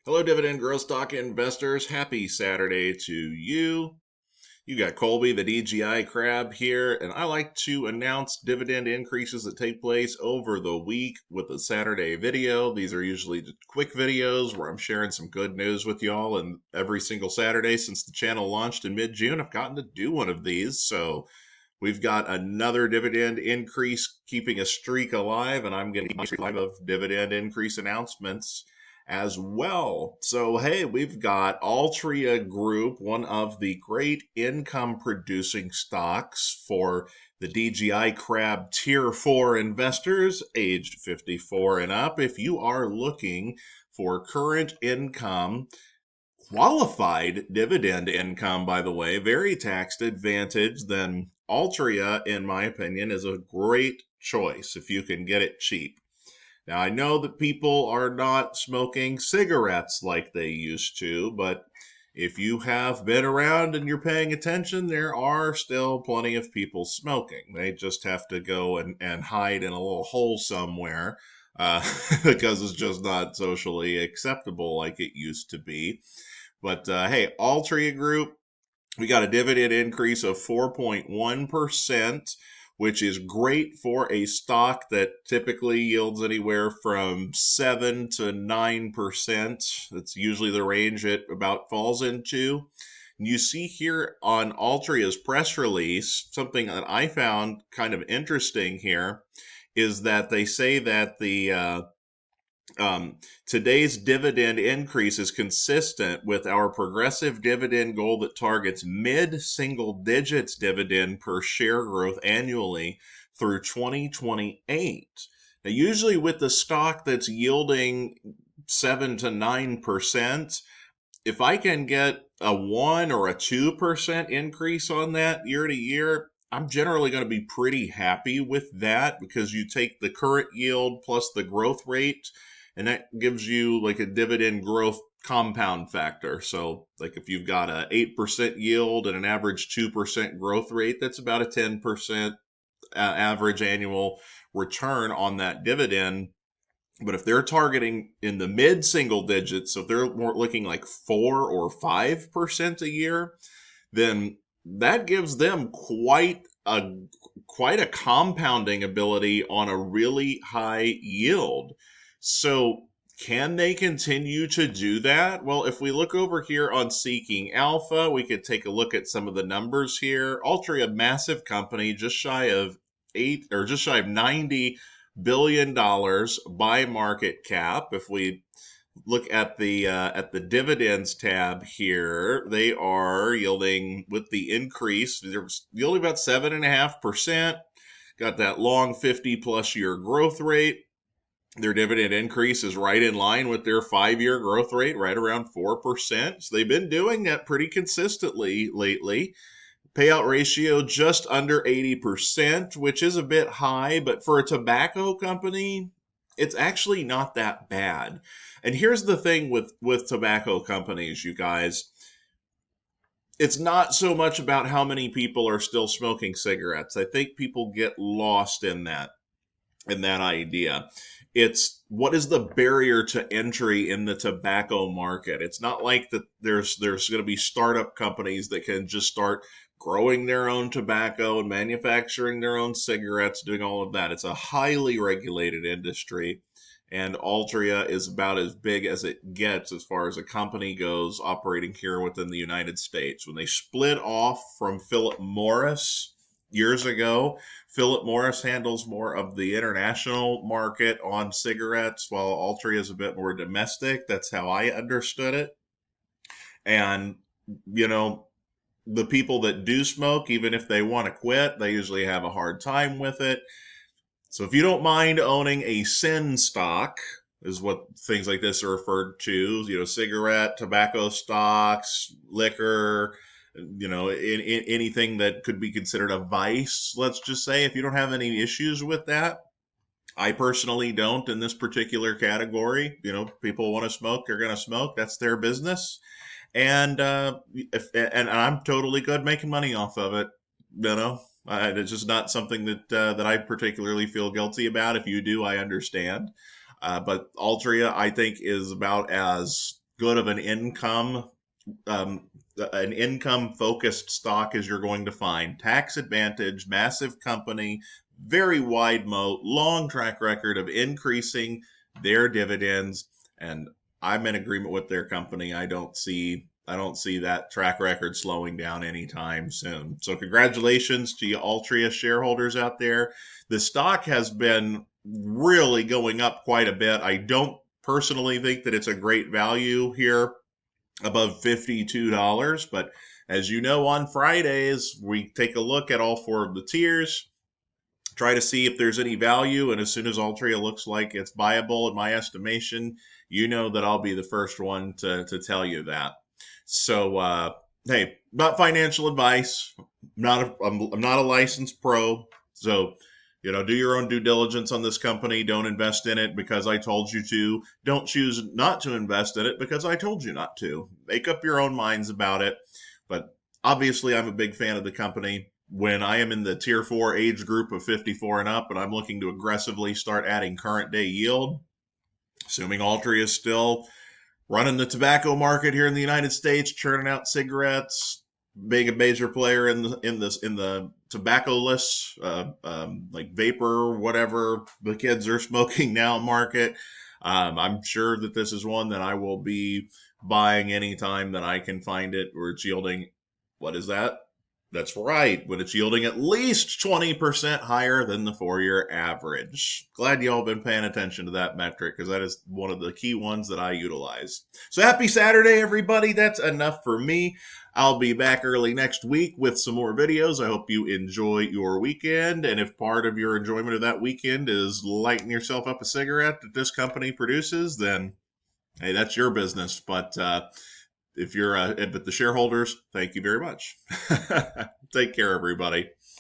Hello, dividend growth stock investors. Happy Saturday to you. You got Colby, the DGI crab here, and I like to announce dividend increases that take place over the week with a Saturday video. These are usually quick videos where I'm sharing some good news with y'all, and every single Saturday since the channel launched in mid-June, I've gotten to do one of these. So we've got another dividend increase keeping a streak alive, and I'm going to keep a streak alive of dividend increase announcements as well. So, hey, we've got Altria Group, one of the great income producing stocks for the DGI Crab Tier 4 investors aged 54 and up. If you are looking for current income, qualified dividend income, by the way, very tax advantaged, then Altria, in my opinion, is a great choice if you can get it cheap. Now, I know that people are not smoking cigarettes like they used to, but if you have been around and you're paying attention, there are still plenty of people smoking. They just have to go and hide in a little hole somewhere uh, because it's just not socially acceptable like it used to be. But hey, Altria Group, we got a dividend increase of 4.1%, which is great for a stock that typically yields anywhere from 7 to 9%. That's usually the range it about falls into. And you see here on Altria's press release, something that I found kind of interesting here is that they say that today's dividend increase is consistent with our progressive dividend goal that targets mid-single digits dividend per share growth annually through 2028. Now, usually with the stock that's yielding 7 to 9%, if I can get a 1 or a 2% increase on that year to year, I'm generally going to be pretty happy with that because you take the current yield plus the growth rate, and that gives you like a dividend growth compound factor. So, like if you've got a 8% yield and an average 2% growth rate, that's about a 10% average annual return on that dividend. But if they're targeting in the mid single digits, so if they're more looking like 4 or 5% a year, then that gives them quite a compounding ability on a really high yield. So can they continue to do that? Well, if we look over here on Seeking Alpha, we could take a look at some of the numbers here. Altria, a massive company, just shy of $90 billion by market cap. If we look at the dividends tab here, they are yielding with the increase. They're yielding about 7.5%. Got that long 50+ year growth rate. Their dividend increase is right in line with their 5-year growth rate, right around 4%. So they've been doing that pretty consistently lately. Payout ratio just under 80%, which is a bit high, but for a tobacco company, it's actually not that bad. And here's the thing with tobacco companies, you guys. It's not so much about how many people are still smoking cigarettes. I think people get lost in that idea. It's what is the barrier to entry in the tobacco market. It's not like that there's going to be startup companies that can just start growing their own tobacco and manufacturing their own cigarettes, doing all of that. It's a highly regulated industry, and Altria is about as big as it gets as far as a company goes operating here within the United States. When they split off from Philip Morris years ago, Philip Morris handles more of the international market on cigarettes, while Altria is a bit more domestic. That's how I understood it. And, you know, the people that do smoke, even if they want to quit, they usually have a hard time with it. So if you don't mind owning a sin stock, is what things like this are referred to, cigarette, tobacco stocks, liquor, anything that could be considered a vice, let's just say, if you don't have any issues with that. I personally don't in this particular category. People want to smoke, they're going to smoke. That's their business. And and I'm totally good making money off of it. It's just not something that I particularly feel guilty about. If you do, I understand. But Altria, I think, is about as good of um, an income focused stock as you're going to find. Tax advantage, massive company, very wide moat, long track record of increasing their dividends, and I'm in agreement with their company. I don't see that track record slowing down anytime soon. So congratulations to you Altria shareholders out there. The stock has been really going up quite a bit. I don't personally think that it's a great value here above $52. But as you know, on Fridays, we take a look at all four of the tiers, try to see if there's any value. And as soon as Altria looks like it's viable, in my estimation, you know that I'll be the first one to tell you that. So, hey, not financial advice. I'm not a licensed pro. So, do your own due diligence on this company. Don't invest in it because I told you to. Don't choose not to invest in it because I told you not to. Make up your own minds about it. But obviously, I'm a big fan of the company. When I am in the tier 4 age group of 54 and up, and I'm looking to aggressively start adding current day yield, assuming Altria is still running the tobacco market here in the United States, churning out cigarettes, being a major player in the tobacco-less, like vapor, whatever the kids are smoking now market. I'm sure that this is one that I will be buying anytime that I can find it, where it's yielding. What is that? That's right, but it's yielding at least 20% higher than the 4-year average. Glad you all been paying attention to that metric because that is one of the key ones that I utilize. So happy Saturday, everybody. That's enough for me. I'll be back early next week with some more videos. I hope you enjoy your weekend. And if part of your enjoyment of that weekend is lighting yourself up a cigarette that this company produces, then hey, that's your business. But if you're but the shareholders, thank you very much. Take care, everybody.